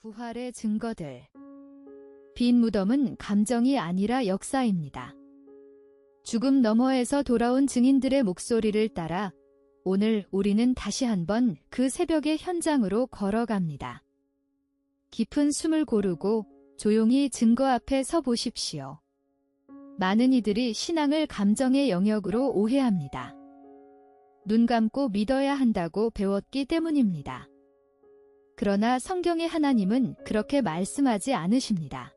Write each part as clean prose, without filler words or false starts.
부활의 증거들. 빈 무덤은 감정이 아니라 역사입니다. 죽음 너머에서 돌아온 증인들의 목소리를 따라 오늘 우리는 다시 한번 그 새벽의 현장으로 걸어갑니다. 깊은 숨을 고르고 조용히 증거 앞에 서 보십시오. 많은 이들이 신앙을 감정의 영역으로 오해합니다. 눈 감고 믿어야 한다고 배웠기 때문입니다. 그러나 성경의 하나님은 그렇게 말씀하지 않으십니다.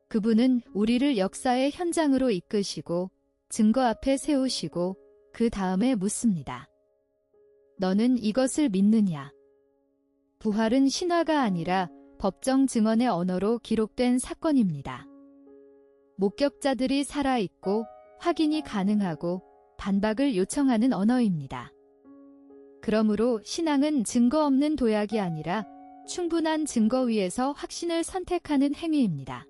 그분은 우리를 역사의 현장으로 이끄시고 증거 앞에 세우시고 그 다음에 묻습니다. 너는 이것을 믿느냐? 부활은 신화가 아니라 법정 증언의 언어로 기록된 사건입니다. 목격자들이 살아있고 확인이 가능하고 반박을 요청하는 언어입니다. 그러므로 신앙은 증거 없는 도약이 아니라 충분한 증거 위에서 확신을 선택하는 행위입니다.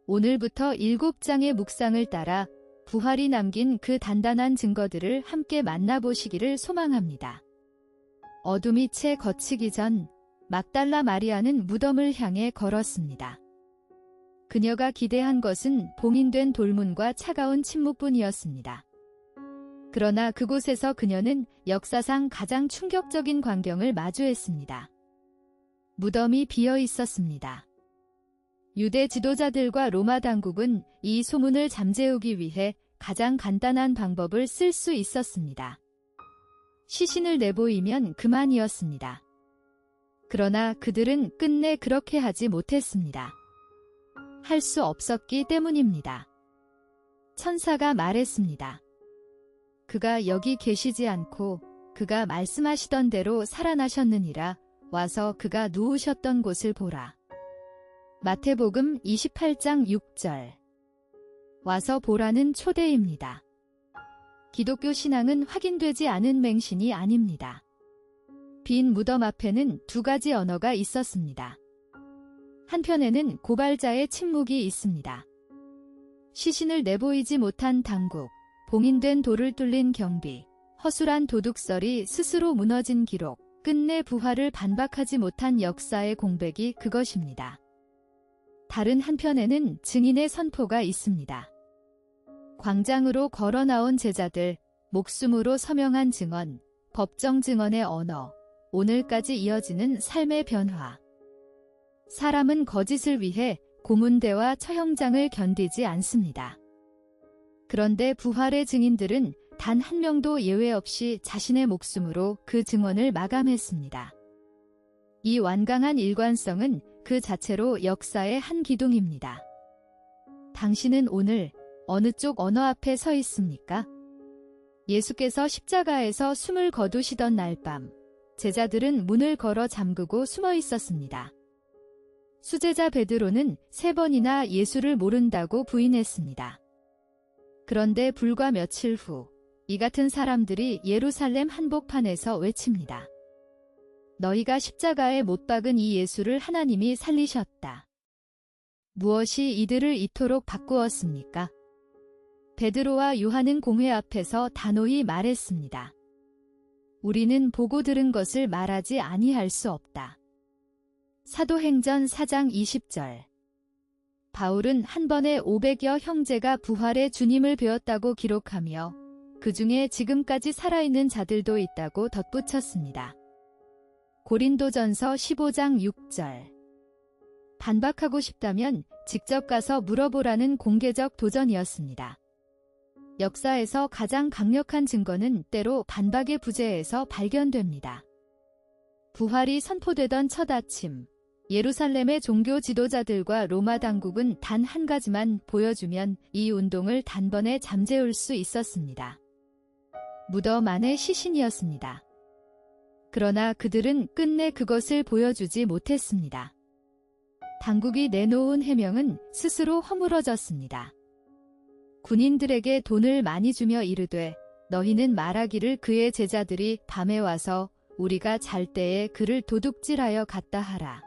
오늘부터 7장의 묵상을 따라 부활이 남긴 그 단단한 증거들을 함께 만나보시기를 소망합니다. 어둠이 채 걷히기 전 막달라 마리아는 무덤을 향해 걸었습니다. 그녀가 기대한 것은 봉인된 돌문과 차가운 침묵뿐이었습니다. 그러나 그곳에서 그녀는 역사상 가장 충격적인 광경을 마주했습니다. 무덤이 비어 있었습니다. 유대 지도자들과 로마 당국은 이 소문을 잠재우기 위해 가장 간단한 방법을 쓸 수 있었습니다. 시신을 내보이면 그만이었습니다. 그러나 그들은 끝내 그렇게 하지 못했습니다. 할 수 없었기 때문입니다. 천사가 말했습니다. 그가 여기 계시지 않고 그가 말씀하시던 대로 살아나셨느니라. 와서 그가 누우셨던 곳을 보라. 마태복음 28장 6절. 와서 보라는 초대입니다. 기독교 신앙은 확인되지 않은 맹신이 아닙니다. 빈 무덤 앞에는 두 가지 언어가 있었습니다. 한편에는 고발자의 침묵이 있습니다. 시신을 내보이지 못한 당국, 봉인된 돌을 뚫린 경비, 허술한 도둑설이 스스로 무너진 기록, 끝내 부활을 반박하지 못한 역사의 공백이 그것입니다. 다른 한편에는 증인의 선포가 있습니다. 광장으로 걸어 나온 제자들, 목숨으로 서명한 증언, 법정 증언의 언어, 오늘까지 이어지는 삶의 변화. 사람은 거짓을 위해 고문대와 처형장을 견디지 않습니다. 그런데 부활의 증인들은 단 한 명도 예외 없이 자신의 목숨으로 그 증언을 마감했습니다. 이 완강한 일관성은 그 자체로 역사의 한 기둥입니다. 당신은 오늘 어느 쪽 언어 앞에 서 있습니까? 예수께서 십자가에서 숨을 거두시던 날 밤, 제자들은 문을 걸어 잠그고 숨어 있었습니다. 수제자 베드로는 3번이나 예수를 모른다고 부인했습니다. 그런데 불과 며칠 후, 이 같은 사람들이 예루살렘 한복판에서 외칩니다. 너희가 십자가에 못 박은 이 예수를 하나님이 살리셨다. 무엇이 이들을 이토록 바꾸었습니까? 베드로와 요한은 공회 앞에서 단호히 말했습니다. 우리는 보고 들은 것을 말하지 아니할 수 없다. 사도행전 4장 20절. 바울은 한 번에 500여 형제가 부활의 주님을 배웠다고 기록하며 그 중에 지금까지 살아있는 자들도 있다고 덧붙였습니다. 고린도전서 15장 6절. 반박하고 싶다면 직접 가서 물어보라는 공개적 도전이었습니다. 역사에서 가장 강력한 증거는 때로 반박의 부재에서 발견됩니다. 부활이 선포되던 첫 아침, 예루살렘의 종교 지도자들과 로마 당국은 단 한 가지만 보여주면 이 운동을 단번에 잠재울 수 있었습니다. 무덤 안의 시신이었습니다. 그러나 그들은 끝내 그것을 보여주지 못했습니다. 당국이 내놓은 해명은 스스로 허물어졌습니다. 군인들에게 돈을 많이 주며 이르되 너희는 말하기를 그의 제자들이 밤에 와서 우리가 잘 때에 그를 도둑질하여 갔다 하라.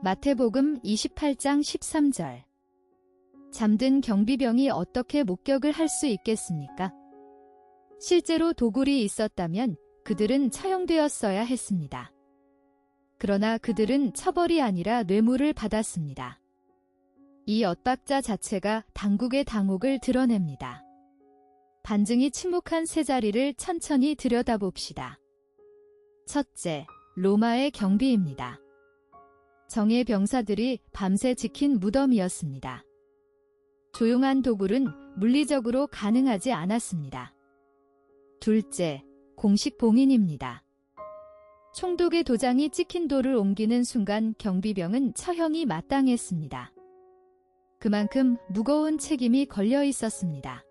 마태복음 28장 13절. 잠든 경비병이 어떻게 목격을 할 수 있겠습니까? 실제로 도굴이 있었다면 그들은 처형되었어야 했습니다. 그러나 그들은 처벌이 아니라 뇌물을 받았습니다. 이 엇박자 자체가 당국의 당혹을 드러냅니다. 반증이 침묵한 세 자리를 천천히 들여다봅시다. 첫째, 로마의 경비입니다. 정예 병사들이 밤새 지킨 무덤이었습니다. 조용한 도굴은 물리적으로 가능하지 않았습니다. 둘째, 공식 봉인입니다. 총독의 도장이 찍힌 돌을 옮기는 순간 경비병은 처형이 마땅했습니다. 그만큼 무거운 책임이 걸려 있었습니다.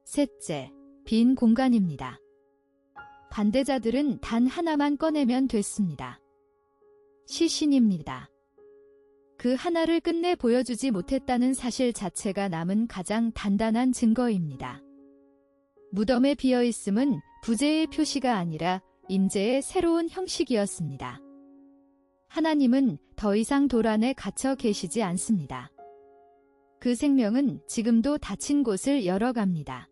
셋째, 빈 공간입니다. 반대자들은 단 하나만 꺼내면 됐습니다. 시신입니다. 그 하나를 끝내 보여주지 못했다는 사실 자체가 남은 가장 단단한 증거입니다. 무덤에 비어있음은 부재의 표시가 아니라 임재의 새로운 형식이었습니다. 하나님은 더 이상 돌 안에 갇혀 계시지 않습니다. 그 생명은 지금도 닫힌 곳을 열어갑니다.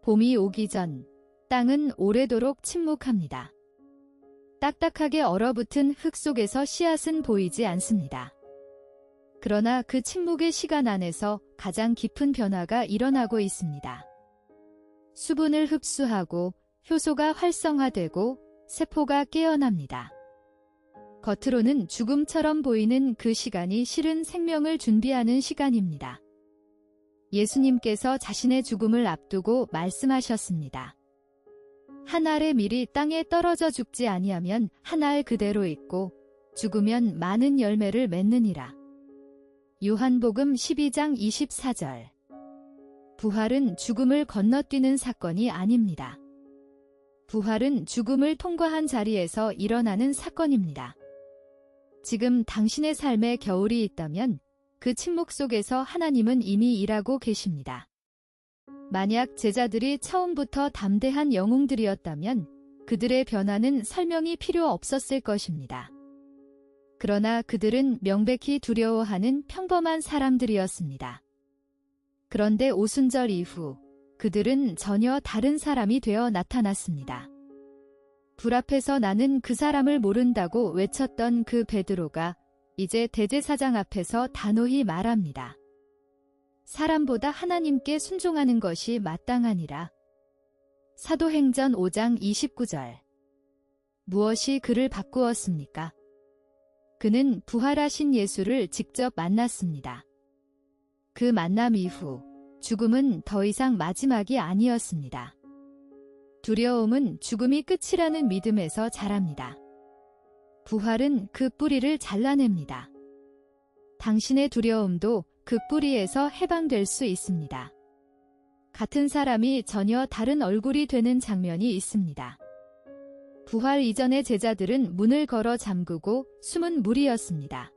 봄이 오기 전 땅은 오래도록 침묵합니다. 딱딱하게 얼어붙은 흙 속에서 씨앗은 보이지 않습니다. 그러나 그 침묵의 시간 안에서 가장 깊은 변화가 일어나고 있습니다. 수분을 흡수하고 효소가 활성화되고 세포가 깨어납니다. 겉으로는 죽음처럼 보이는 그 시간이 실은 생명을 준비하는 시간입니다. 예수님께서 자신의 죽음을 앞두고 말씀하셨습니다. 한 알의 밀이 땅에 떨어져 죽지 아니하면 한 알 그대로 있고 죽으면 많은 열매를 맺느니라. 요한복음 12장 24절. 부활은 죽음을 건너뛰는 사건이 아닙니다. 부활은 죽음을 통과한 자리에서 일어나는 사건입니다. 지금 당신의 삶에 겨울이 있다면 그 침묵 속에서 하나님은 이미 일하고 계십니다. 만약 제자들이 처음부터 담대한 영웅들이었다면 그들의 변화는 설명이 필요 없었을 것입니다. 그러나 그들은 명백히 두려워하는 평범한 사람들이었습니다. 그런데 오순절 이후 그들은 전혀 다른 사람이 되어 나타났습니다. 불 앞에서 나는 그 사람을 모른다고 외쳤던 그 베드로가 이제 대제사장 앞에서 단호히 말합니다. 사람보다 하나님께 순종하는 것이 마땅하니라. 사도행전 5장 29절. 무엇이 그를 바꾸었습니까? 그는 부활하신 예수를 직접 만났습니다. 그 만남 이후 죽음은 더 이상 마지막이 아니었습니다. 두려움은 죽음이 끝이라는 믿음에서 자랍니다. 부활은 그 뿌리를 잘라냅니다. 당신의 두려움도 그 뿌리에서 해방될 수 있습니다. 같은 사람이 전혀 다른 얼굴이 되는 장면이 있습니다. 부활 이전의 제자들은 문을 걸어 잠그고 숨은 무리였습니다.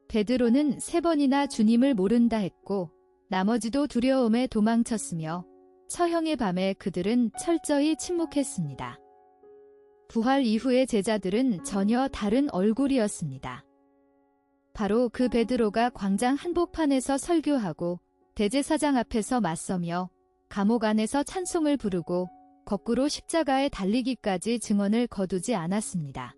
베드로는 3번이나 주님을 모른다 했고 나머지도 두려움에 도망쳤으며 처형의 밤에 그들은 철저히 침묵했습니다. 부활 이후의 제자들은 전혀 다른 얼굴이었습니다. 바로 그 베드로가 광장 한복판에서 설교하고 대제사장 앞에서 맞서며 감옥 안에서 찬송을 부르고 거꾸로 십자가에 달리기까지 증언을 거두지 않았습니다.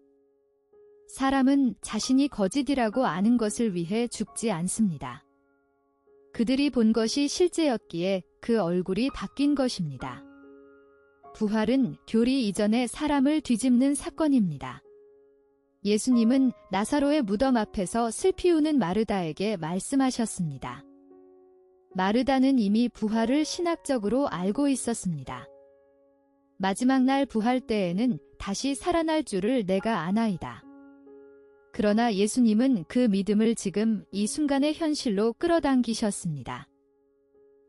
사람은 자신이 거짓이라고 아는 것을 위해 죽지 않습니다. 그들이 본 것이 실제였기에 그 얼굴이 바뀐 것입니다. 부활은 교리 이전의 사람을 뒤집는 사건입니다. 예수님은 나사로의 무덤 앞에서 슬피 우는 마르다에게 말씀하셨습니다. 마르다는 이미 부활을 신학적으로 알고 있었습니다. 마지막 날 부활 때에는 다시 살아날 줄을 내가 아나이다. 그러나 예수님은 그 믿음을 지금 이 순간의 현실로 끌어당기셨습니다.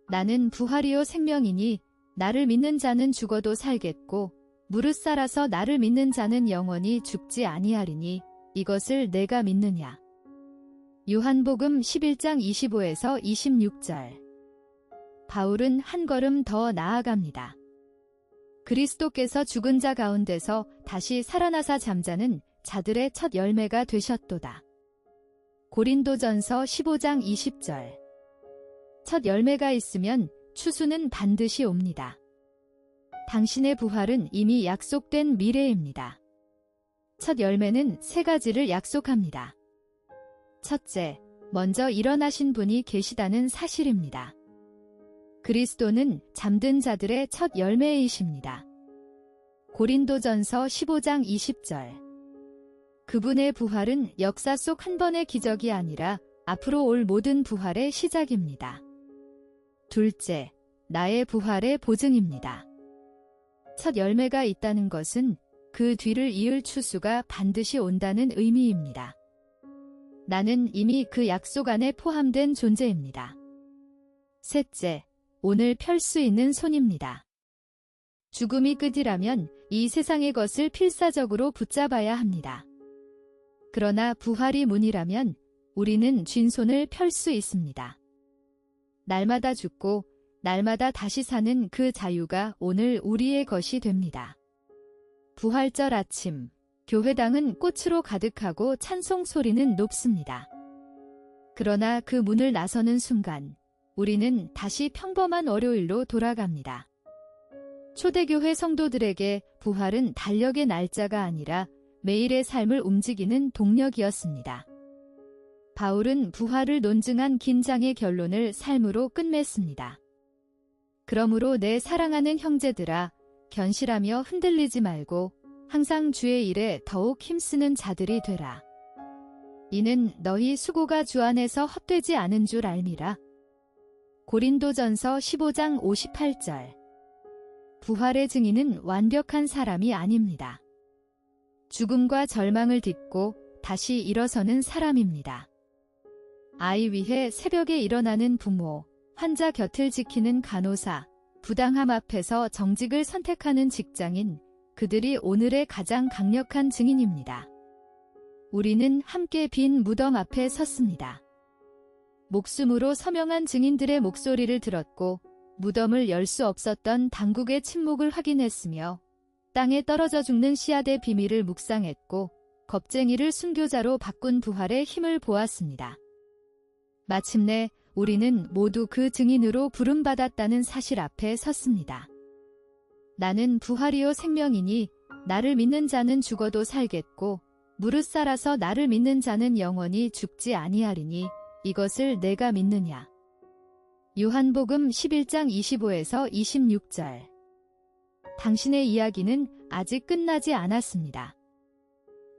나는 부활이요 생명이니 나를 믿는 자는 죽어도 살겠고 무릇 살아서 나를 믿는 자는 영원히 죽지 아니하리니 이것을 내가 믿느냐. 요한복음 11장 25에서 26절. 바울은 한 걸음 더 나아갑니다. 그리스도께서 죽은 자 가운데서 다시 살아나사 잠자는 자들의 첫 열매가 되셨도다. 고린도전서 15장 20절. 첫 열매가 있으면 추수는 반드시 옵니다. 당신의 부활은 이미 약속된 미래입니다. 첫 열매는 세 가지를 약속합니다. 첫째, 먼저 일어나신 분이 계시다는 사실입니다. 그리스도는 잠든 자들의 첫 열매이십니다. 고린도전서 15장 20절. 그분의 부활은 역사 속 한 번의 기적이 아니라 앞으로 올 모든 부활의 시작입니다. 둘째, 나의 부활의 보증입니다. 첫 열매가 있다는 것은 그 뒤를 이을 추수가 반드시 온다는 의미입니다. 나는 이미 그 약속 안에 포함된 존재입니다. 셋째, 오늘 펼 수 있는 손입니다. 죽음이 끝이라면 이 세상의 것을 필사적으로 붙잡아야 합니다. 그러나 부활이 문이라면 우리는 쥔손을 펼 수 있습니다. 날마다 죽고 날마다 다시 사는 그 자유가 오늘 우리의 것이 됩니다. 부활절 아침, 교회당은 꽃으로 가득하고 찬송 소리는 높습니다. 그러나 그 문을 나서는 순간 우리는 다시 평범한 월요일로 돌아갑니다. 초대교회 성도들에게 부활은 달력의 날짜가 아니라 매일의 삶을 움직이는 동력이었습니다. 바울은 부활을 논증한 긴 장의 결론을 삶으로 끝맺습니다. 그러므로 내 사랑하는 형제들아, 견실하며 흔들리지 말고 항상 주의 일에 더욱 힘쓰는 자들이 되라. 이는 너희 수고가 주 안에서 헛되지 않은 줄 알미라. 고린도전서 15장 58절. 부활의 증인은 완벽한 사람이 아닙니다. 죽음과 절망을 딛고 다시 일어서는 사람입니다. 아이 위해 새벽에 일어나는 부모, 환자 곁을 지키는 간호사, 부당함 앞에서 정직을 선택하는 직장인, 그들이 오늘의 가장 강력한 증인입니다. 우리는 함께 빈 무덤 앞에 섰습니다. 목숨으로 서명한 증인들의 목소리를 들었고 무덤을 열 수 없었던 당국의 침묵을 확인했으며 땅에 떨어져 죽는 씨앗의 비밀을 묵상했고 겁쟁이를 순교자로 바꾼 부활의 힘을 보았습니다. 마침내 우리는 모두 그 증인으로 부름받았다는 사실 앞에 섰습니다. 나는 부활이요 생명이니 나를 믿는 자는 죽어도 살겠고 무릇 살아서 나를 믿는 자는 영원히 죽지 아니하리니 이것을 내가 믿느냐. 요한복음 11장 25에서 26절. 당신의 이야기는 아직 끝나지 않았습니다.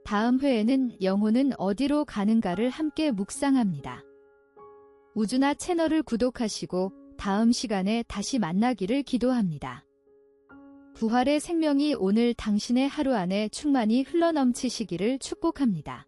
다음 회에는 영혼은 어디로 가는가를 함께 묵상합니다. 우주나 채널을 구독하시고 다음 시간에 다시 만나기를 기도합니다. 부활의 생명이 오늘 당신의 하루 안에 충만히 흘러넘치시기를 축복합니다.